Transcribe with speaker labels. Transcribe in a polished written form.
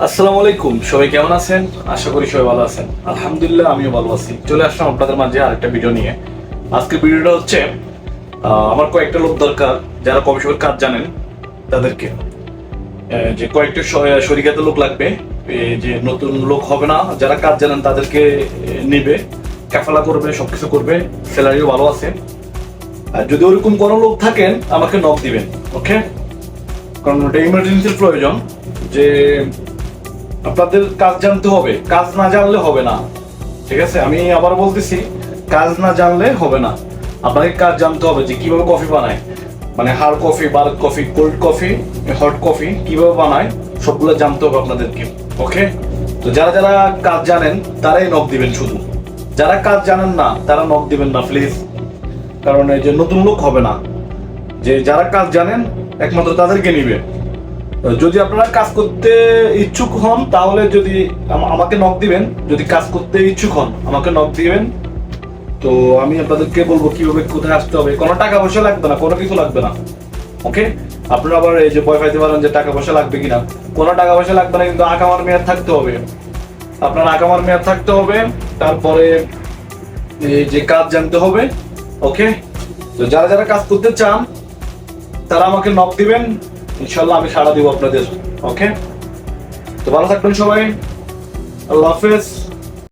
Speaker 1: আসসালামু আলাইকুম, সবাই কেমন আছেন? আশা করি সবাই ভালো আছেন। আলহামদুলিল্লাহ, আমিও ভালো আছি। চলে আসলাম আপনাদের মাঝে আরেকটা ভিডিও নিয়ে। আজকের ভিডিওটা হচ্ছে আমার কয়েকটা লোক দরকার যারা কফি শপের কাজ জানেন তাদেরকে। যে কয়েকটা শরিকাতে লোক লাগবে, যে নতুন লোক হবে না, যারা কাজ জানেন তাদেরকে নিবে, কাফালা করবে, সবকিছু করবে, স্যালারিও ভালো আছে। আর যদি ওরকম কোনো লোক থাকেন আমাকে নক দিবেন, ওকে? কারণ ওটা ইমার্জেন্সির প্রয়োজন। যে আপনাদের কাজ জানতে হবে, কাজ না জানলে হবে না। ঠিক আছে, আমি আবার বলতেছি, কাজ না জানলে হবে না। আপনাকে কাজ জানতে হবে যে কিভাবে কফি বানায়, মানে হার্ড কফি, বার coffee, cold coffee, hot coffee কিভাবে বানায়, সবগুলো জানতে হবে আপনাদেরকে, ওকে? তো যারা যারা কাজ জানেন তারাই নক দিবেন শুধু। যারা কাজ জানেন না তারা নক দিবেন না প্লিজ। কারণ এই যে নতুন লোক হবে না, যে যারা কাজ জানেন একমাত্র তাদেরকে নিবে। যদি আপনারা কাজ করতে ইচ্ছুক হন তাহলে যদি আমাকে নক দিবেন, যদি কাজ করতে ইচ্ছুক হন আমাকে নক দিবেন। তো আমি আপনাদেরকে বলবো কিভাবে কোথায় আসতে হবে। কোনো টাকা পয়সা লাগবে না, কোনো কিছু লাগবে না, ওকে? আপনারা আবার এই যে ভয় পাইতে পারেন যে টাকা পয়সা লাগবে কিনা। কোনো টাকা পয়সা লাগবে না, কিন্তু আকামার মেয়াদ থাকতে হবে। আপনার আকামার মেয়াদ থাকতে হবে, তারপরে এই যে কাজ জানতে হবে, ওকে? তো যারা যারা কাজ করতে চান তারা আমাকে নক দিবেন, ইনশাল্লাহ আমি সাড়া দিব আপনাদের, ওকে? তো ভালো থাকবেন সবাই, আল্লাহ হাফেজ।